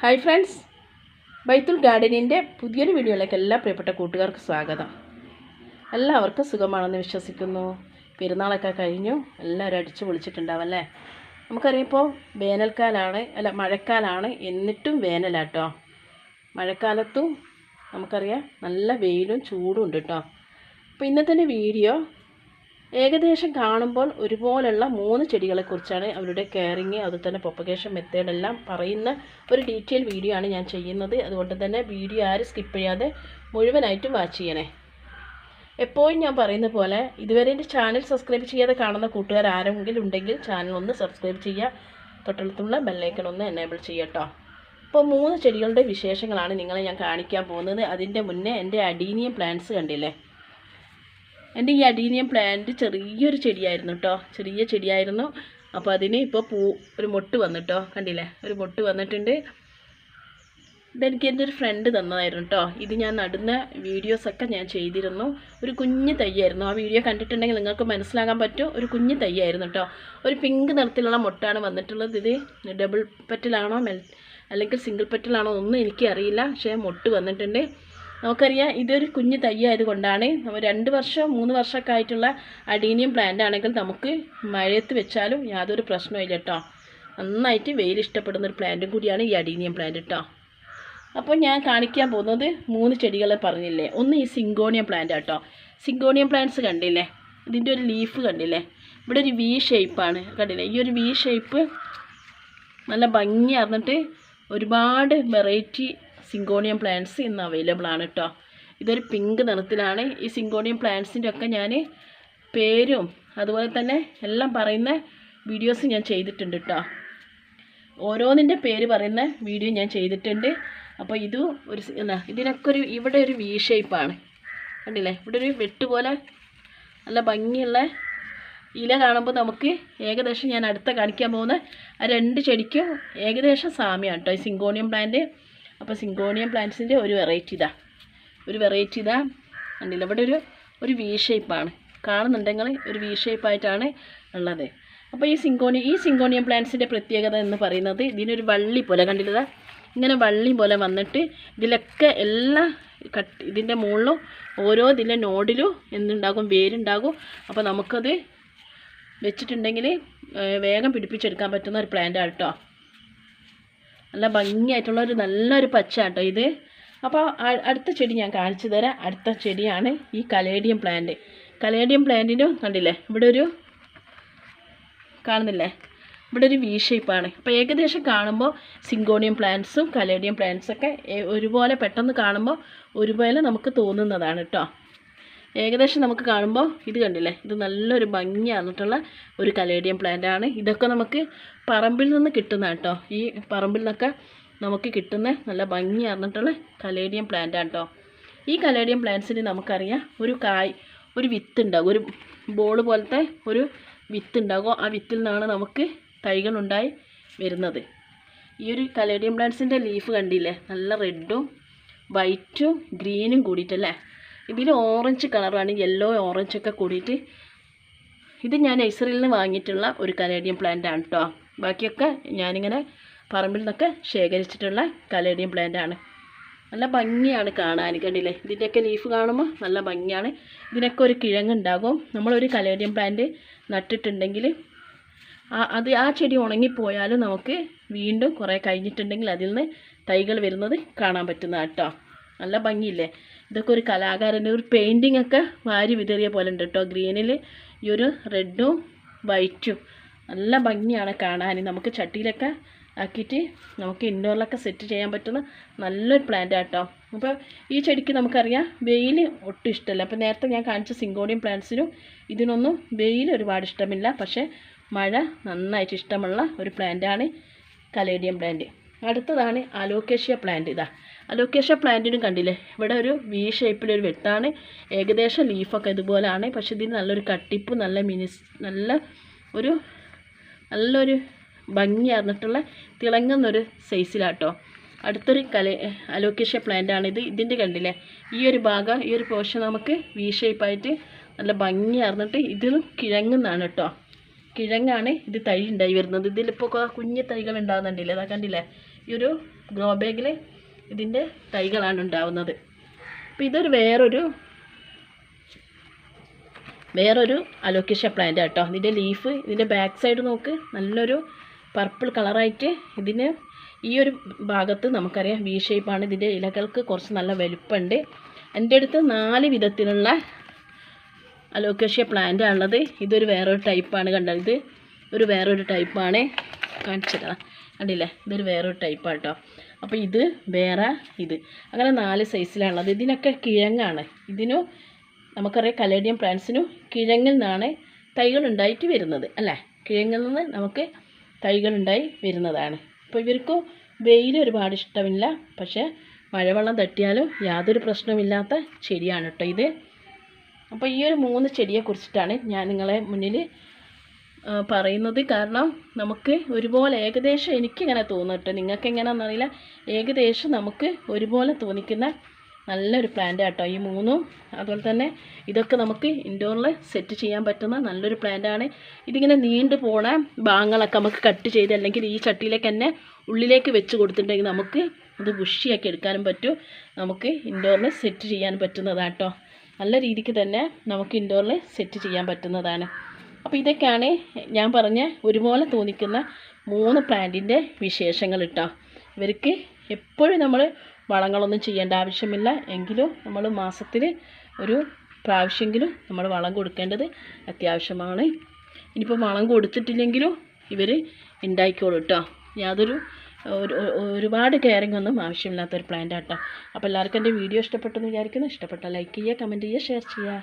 Hi friends, ബൈത്തുൽ ഗാർഡനിൻ്റെ പുതിയൊരു വീഡിയോയിലേക്ക് എല്ലാ പ്രിയപ്പെട്ട കൂട്ടുകാർക്ക് സ്വാഗതം. എല്ലാവർക്കും സുഖമാണെന്ന് വിശ്വസിക്കുന്നു. പെരുന്നാളൊക്കെ കഴിഞ്ഞു, എല്ലാവരും അടിച്ചു പൊളിച്ചിട്ടുണ്ടാവും അല്ലേ. നമുക്കറിയാം ഇപ്പോൾ മഴക്കാലമാണ്, എന്നിട്ടും വേനലാട്ടോ. മഴക്കാലത്തും നമുക്കറിയാം നല്ല വെയിലും ചൂടും ഉണ്ട് കേട്ടോ. അപ്പോൾ ഇന്നത്തെ വീഡിയോ ഏകദേശം കാണുമ്പോൾ ഒരുപോലുള്ള 3 ചെടികളെക്കുറിച്ചാണ്, അവരുടെ കെയറിങ്, അതുപോലെ തന്നെ പ്രൊപ്പഗേഷൻ മെത്തേഡെല്ലാം പറയുന്ന ഒരു ഡീറ്റെയിൽ വീഡിയോ ആണ് ഞാൻ ചെയ്യുന്നത്. അതുകൊണ്ട് തന്നെ വീഡിയോ ആരും സ്കിപ്പ് ചെയ്യാതെ മുഴുവനായിട്ടും വാച്ച് ചെയ്യണേ. എപ്പോഴും ഞാൻ പറയുന്ന പോലെ ഇതുവരെ എൻ്റെ ചാനൽ സബ്സ്ക്രൈബ് ചെയ്യാതെ കാണുന്ന കൂട്ടുകാർ ആരെങ്കിലും ഉണ്ടെങ്കിൽ ചാനൽ ഒന്ന് സബ്സ്ക്രൈബ് ചെയ്യുക, തൊട്ടടുത്തുള്ള ബെല്ലൈക്കൺ ഒന്ന് എനേബിൾ ചെയ്യട്ടോ. അപ്പോൾ 3 ചെടികളുടെ വിശേഷങ്ങളാണ് നിങ്ങളെ ഞാൻ കാണിക്കാൻ പോകുന്നത്. അതിൻ്റെ മുന്നേ എൻ്റെ അഡീനിയം പ്ലാന്റ്സ് കണ്ടില്ലേ. എൻ്റെ ഈ അഡീനിയം പ്ലാന്റ് ചെറിയൊരു ചെടിയായിരുന്നു കേട്ടോ, ചെറിയ ചെടിയായിരുന്നു. അപ്പോൾ അതിന് ഇപ്പോൾ ഒരു മൊട്ട് വന്നിട്ടോ, കണ്ടില്ലേ, ഒരു മൊട്ട് വന്നിട്ടുണ്ട്. ഇതെനിക്ക് എൻ്റെ ഒരു ഫ്രണ്ട് തന്നതായിരുന്നു കേട്ടോ. ഇത് ഞാൻ നടുന്ന വീഡിയോസൊക്കെ ഞാൻ ചെയ്തിരുന്നു. ഒരു കുഞ്ഞ് തയ്യായിരുന്നു. ആ വീഡിയോ കണ്ടിട്ടുണ്ടെങ്കിൽ നിങ്ങൾക്ക് മനസ്സിലാക്കാൻ പറ്റും, ഒരു കുഞ്ഞ് തയ്യായിരുന്നു കേട്ടോ. ഒരു പിങ്ക് നിറത്തിലുള്ള മൊട്ടാണ് വന്നിട്ടുള്ളത്. ഇത് ഡബിൾ പെറ്റലാണോ അല്ലെങ്കിൽ സിംഗിൾ പെറ്റലാണോ ഒന്നും എനിക്കറിയില്ല, പക്ഷേ മൊട്ട് വന്നിട്ടുണ്ട്. നമുക്കറിയാം ഇതൊരു കുഞ്ഞ് തയ്യായത് കൊണ്ടാണ്. നമ്മൾ 2 വർഷം 3 വർഷമൊക്കെ ആയിട്ടുള്ള അഡീനിയം പ്ലാന്റ് ആണെങ്കിൽ നമുക്ക് മഴയത്ത് വെച്ചാലും യാതൊരു പ്രശ്നമില്ല കേട്ടോ. നന്നായിട്ട് വെയിൽ ഇഷ്ടപ്പെടുന്നൊരു പ്ലാന്റും കൂടിയാണ് ഈ അഡീനിയം പ്ലാന്റ് കേട്ടോ. അപ്പോൾ ഞാൻ കാണിക്കാൻ പോകുന്നത് 3 ചെടികളെ പറഞ്ഞില്ലേ. ഒന്ന് ഈ സിങ്കോണിയം പ്ലാന്റ് കേട്ടോ. സിങ്കോണിയം പ്ലാന്റ്സ് കണ്ടില്ലേ, ഇതിൻ്റെ ഒരു ലീഫ് കണ്ടില്ലേ, ഇവിടെ ഒരു വി ഷേപ്പാണ് കണ്ടില്ലേ. ഈ ഒരു വി ഷേപ്പ് നല്ല ഭംഗിയാർന്നിട്ട് ഒരുപാട് വെറൈറ്റി സിങ്കോണിയം പ്ലാന്റ്സ് ഇന്ന് അവൈലബിൾ ആണ് കേട്ടോ. ഇതൊരു പിങ്ക് നിറത്തിലാണ്. ഈ സിങ്കോണിയം പ്ലാന്റ്സിൻ്റെ ഒക്കെ ഞാൻ പേരും അതുപോലെ തന്നെ എല്ലാം പറയുന്ന വീഡിയോസ് ഞാൻ ചെയ്തിട്ടുണ്ട് കേട്ടോ. ഓരോന്നിൻ്റെ പേര് പറയുന്ന വീഡിയോ ഞാൻ ചെയ്തിട്ടുണ്ട്. അപ്പോൾ ഇത് ഇതിനൊക്കെ ഇവിടെ ഒരു വി ഷേപ്പാണ് കണ്ടില്ലേ. ഇവിടെ ഒരു വെട്ടുപോലെ നല്ല ഭംഗിയുള്ള ഇല കാണുമ്പോൾ നമുക്ക് ഏകദേശം ഞാൻ അടുത്ത കാണിക്കാൻ പോകുന്ന ആ 2 ചെടിക്കും ഏകദേശം സാമ്യമാണ് കേട്ടോ ഈ സിങ്കോണിയം പ്ലാന്റ്. അപ്പോൾ സിങ്കോണിയം പ്ലാന്റ്സിൻ്റെ ഒരു വെറൈറ്റി ഇതാ കണ്ടില്ല. ഇവിടെ ഒരു വി ഷേപ്പാണ് കാണുന്നുണ്ടെങ്കിൽ, ഒരു വി ഷേപ്പായിട്ടാണ് ഉള്ളത്. അപ്പോൾ ഈ സിങ്കോണിയം പ്ലാന്റ്സിൻ്റെ പ്രത്യേകത എന്ന് പറയുന്നത് ഇതിനൊരു വള്ളി പോലെ കണ്ടില്ല, ഇങ്ങനെ വള്ളി പോലെ വന്നിട്ട് ഇതിലൊക്കെ ഇതിൻ്റെ മുകളിലും ഓരോ ഇതിൻ്റെ നോഡിലും എന്തുണ്ടാകും, വേരുണ്ടാകും. അപ്പോൾ നമുക്കത് വെച്ചിട്ടുണ്ടെങ്കിൽ വേഗം പിടിപ്പിച്ചെടുക്കാൻ പറ്റുന്ന ഒരു പ്ലാന്റാണ് കേട്ടോ. നല്ല ഭംഗിയായിട്ടുള്ള നല്ലൊരു പച്ച കേട്ടോ ഇത്. അപ്പോൾ അടുത്ത ചെടി ഞാൻ കാണിച്ചു തരാം. അടുത്ത ചെടിയാണ് ഈ കലേഡിയം പ്ലാന്റ്. കലേഡിയം പ്ലാന്റിനും കണ്ടില്ലേ, ഇവിടെ കാണുന്നില്ലേ, ഇവിടെ ഒരു വി ഷേപ്പാണ്. അപ്പോൾ ഏകദേശം കാണുമ്പോൾ സിങ്കോണിയം പ്ലാന്റ്സും കലേഡിയം പ്ലാന്റ്സൊക്കെ ഒരുപോലെ പെട്ടെന്ന് കാണുമ്പോൾ ഒരുപോലെ നമുക്ക് തോന്നുന്നതാണ് കേട്ടോ. ഏകദേശം നമുക്ക് കാണുമ്പോൾ ഇത് കണ്ടില്ലേ, ഇത് നല്ലൊരു ഭംഗിയാന്നിട്ടുള്ള ഒരു കലേഡിയം പ്ലാന്റ് ആണ്. ഇതൊക്കെ നമുക്ക് പറമ്പിൽ നിന്ന് കിട്ടുന്ന കേട്ടോ. ഈ പറമ്പിൽ നിന്നൊക്കെ നമുക്ക് കിട്ടുന്ന നല്ല ഭംഗിയാന്നിട്ടുള്ള കലേഡിയം പ്ലാന്റ് ആണ് കേട്ടോ. ഈ കലേഡിയം പ്ലാന്റ്സിന് നമുക്കറിയാം ഒരു വിത്ത് ഉണ്ടാകും, ഒരു ബോൾ പോലത്തെ ഒരു വിത്ത് ഉണ്ടാകും. ആ വിത്തിൽ നിന്നാണ് നമുക്ക് തൈകളുണ്ടായി വരുന്നത്. ഈ ഒരു കലേഡിയം പ്ലാന്റ്സിൻ്റെ ലീഫ് കണ്ടില്ലേ, നല്ല റെഡും വൈറ്റും ഗ്രീനും കൂടിയിട്ടല്ലേ. ഇതിൽ ഓറഞ്ച് കളറാണ്, യെല്ലോ ഓറഞ്ചൊക്കെ കൂടിയിട്ട്. ഇത് ഞാൻ നഴ്സറിയിൽ നിന്ന് വാങ്ങിയിട്ടുള്ള ഒരു കലേഡിയം പ്ലാന്റ് ആണ് കേട്ടോ. ബാക്കിയൊക്കെ ഞാനിങ്ങനെ പറമ്പിൽ നിന്നൊക്കെ ശേഖരിച്ചിട്ടുള്ള കലേഡിയം പ്ലാന്റ് ആണ്. നല്ല ഭംഗിയാണ് കാണാൻ കണ്ടില്ലേ. ഇതിൻ്റെയൊക്കെ ലീഫ് കാണുമ്പോൾ നല്ല ഭംഗിയാണ്. ഇതിനൊക്കെ ഒരു കിഴങ്ങുണ്ടാകും. നമ്മളൊരു കലേഡിയം പ്ലാന്റ് നട്ടിട്ടുണ്ടെങ്കിൽ ആ ചെടി ഉണങ്ങിപ്പോയാലും നമുക്ക് വീണ്ടും കുറേ കഴിഞ്ഞിട്ടുണ്ടെങ്കിൽ അതിൽ നിന്ന് തൈകൾ വരുന്നത് കാണാൻ പറ്റുന്നതാണ് കേട്ടോ. നല്ല ഭംഗിയില്ലേ. ഇതൊക്കെ ഒരു കലാകാരൻ്റെ ഒരു പെയിൻറ്റിങ് ഒക്കെ വാരി വിതറിയ പോലെ ഉണ്ട് കേട്ടോ. ഗ്രീനിൽ ഈ ഒരു റെഡും വൈറ്റും നല്ല ഭംഗിയാണ് കാണാൻ. നമുക്ക് ചട്ടിയിലൊക്കെ ആക്കിയിട്ട് നമുക്ക് ഇൻഡോറിലൊക്കെ സെറ്റ് ചെയ്യാൻ പറ്റുന്ന നല്ലൊരു പ്ലാന്റ് ആട്ടോ. അപ്പോൾ ഈ ചെടിക്ക് നമുക്കറിയാം വെയിൽ ഒട്ടും ഇഷ്ടമല്ല. അപ്പോൾ നേരത്തെ ഞാൻ കാണിച്ച സിങ്കോണിയം പ്ലാന്റ്സിനും ഇതിനൊന്നും വെയിൽ ഒരുപാട് ഇഷ്ടമില്ല, പക്ഷേ മഴ നന്നായിട്ട് ഇഷ്ടമുള്ള ഒരു പ്ലാന്റാണ് കലേഡിയം പ്ലാന്റ്. അടുത്തതാണ് അലോക്കേഷ്യ പ്ലാന്റ്. അലോക്കേഷ്യ പ്ലാന്റിനും കണ്ടില്ലേ, ഇവിടെ ഒരു വി ഷേപ്പിലൊരു വെട്ടാണ്. ഏകദേശം ലീഫൊക്കെ ഇതുപോലെയാണ്, പക്ഷെ ഇതിന് നല്ലൊരു കട്ടിപ്പ്, നല്ലൊരു ഭംഗിയാർന്നിട്ടുള്ള തിളങ്ങുന്നൊരു സൈസിലാട്ടോ. അടുത്തൊരു അലോക്കേഷ്യ പ്ലാന്റാണിത്. ഇതിൻ്റെ കണ്ടില്ലേ, ഈ ഒരു ഭാഗം, ഈ ഒരു പോർഷൻ നമുക്ക് വി ഷേപ്പായിട്ട് നല്ല ഭംഗിയാർന്നിട്ട് ഇതിലും കിഴങ്ങുന്നതാണ് കേട്ടോ. കിഴങ്ങാണ് ഇത് തൈ ഉണ്ടായി വരുന്നത്. ഇതിലിപ്പോൾ കുഞ്ഞ് തൈകൾ ഉണ്ടാകുന്നുണ്ടല്ലേ, അതാ കണ്ടില്ലേ, ഈ ഒരു ഗ്രോ ബാഗിൽ ഇതിൻ്റെ തൈകളാണ് ഉണ്ടാവുന്നത്. അപ്പോൾ ഇതൊരു വേറൊരു അലോക്കേഷ്യ പ്ലാന്റ് കേട്ടോ. ഇതിൻ്റെ ലീഫ്, ഇതിൻ്റെ ബാക്ക് സൈഡ് നോക്ക്, നല്ലൊരു പർപ്പിൾ കളറായിട്ട് ഇതിന് ഈ ഒരു ഭാഗത്ത് നമുക്കറിയാം വി ഷേപ്പാണ്. ഇതിൻ്റെ ഇലകൾക്ക് കുറച്ച് നല്ല വലുപ്പമുണ്ട്. എൻ്റെ അടുത്ത് 4 വിധത്തിലുള്ള അലോക്കേഷ്യ പ്ലാന്റ് ഉള്ളത്. ഇതൊരു വേറൊരു ടൈപ്പാണ്, കണ്ടത്, ഇത് ഒരു വേറൊരു ടൈപ്പാണ്, കാണിച്ചതാ കണ്ടില്ലേ, ഇതൊരു വേറൊരു ടൈപ്പാണ് കേട്ടോ. അപ്പോൾ ഇത് വേറെ, ഇത് അങ്ങനെ 4 സൈസിലാണുള്ളത്. ഇതിനൊക്കെ കിഴങ്ങാണ്. ഇതിനും നമുക്കറിയാം കലേഡിയം പ്ലാന്റ്സിനും കിഴങ്ങിൽ നിന്നാണ് തൈകൾ ഉണ്ടായിട്ട് വരുന്നത് അല്ലേ, കിഴങ്ങിൽ നിന്ന് നമുക്ക് തൈകളുണ്ടായി വരുന്നതാണ്. അപ്പോൾ ഇവർക്ക് വെയിൽ ഒരുപാട് ഇഷ്ടമില്ല, പക്ഷേ മഴവെള്ളം തട്ടിയാലും യാതൊരു പ്രശ്നമില്ലാത്ത ചെടിയാണ് കേട്ടോ ഇത്. അപ്പോൾ ഈ ഒരു 3 ചെടിയെക്കുറിച്ചിട്ടാണ് ഞാൻ നിങ്ങളെ മുന്നിൽ പറയുന്നത്. കാരണം നമുക്ക് ഒരുപോലെ ഏകദേശം എനിക്കിങ്ങനെ തോന്നുന്നുണ്ട്, നിങ്ങൾക്ക് എങ്ങനെയാണെന്നറിയില്ല, ഏകദേശം നമുക്ക് ഒരുപോലെ തോന്നിക്കുന്ന നല്ലൊരു പ്ലാന്റ് കേട്ടോ ഈ 3ഉം. അതുപോലെ തന്നെ ഇതൊക്കെ നമുക്ക് ഇൻഡോറിൽ സെറ്റ് ചെയ്യാൻ പറ്റുന്ന നല്ലൊരു പ്ലാന്റാണ്. ഇതിങ്ങനെ നീണ്ടു പോണ ഭാഗങ്ങളൊക്കെ നമുക്ക് കട്ട് ചെയ്ത് അല്ലെങ്കിൽ ഈ ചട്ടിയിലേക്ക് തന്നെ ഉള്ളിലേക്ക് വെച്ച് കൊടുത്തിട്ടുണ്ടെങ്കിൽ നമുക്ക് ഇത് ബുഷിയാക്കി എടുക്കാനും പറ്റും, നമുക്ക് ഇൻഡോറിൽ സെറ്റ് ചെയ്യാൻ പറ്റുന്നതാണ് കേട്ടോ. നല്ല രീതിക്ക് തന്നെ നമുക്ക് ഇൻഡോറിൽ സെറ്റ് ചെയ്യാൻ പറ്റുന്നതാണ്. അപ്പോൾ ഇതൊക്കെയാണ് ഞാൻ പറഞ്ഞ ഒരുപോലെ തോന്നിക്കുന്ന 3 പ്ലാന്റിൻ്റെ വിശേഷങ്ങൾ കേട്ടോ. ഇവർക്ക് എപ്പോഴും നമ്മൾ വളങ്ങളൊന്നും ചെയ്യേണ്ട ആവശ്യമില്ല, എങ്കിലും നമ്മൾ മാസത്തിൽ ഒരു പ്രാവശ്യമെങ്കിലും നമ്മൾ വളം കൊടുക്കേണ്ടത് അത്യാവശ്യമാണ്. ഇനിയിപ്പോൾ വളം കൊടുത്തിട്ടില്ലെങ്കിലും ഇവർ ഉണ്ടായിക്കോളും കേട്ടോ. ഒരുപാട് കെയറിംഗ് ഒന്നും ആവശ്യമില്ലാത്തൊരു പ്ലാന്റ് കേട്ടോ. അപ്പോൾ എല്ലാവർക്കും എൻ്റെ വീഡിയോ ഇഷ്ടപ്പെട്ടെന്ന് വിചാരിക്കുന്നു. ഇഷ്ടപ്പെട്ടാൽ ലൈക്ക് ചെയ്യുക, കമൻറ്റ് ചെയ്യുക, ഷെയർ ചെയ്യുക.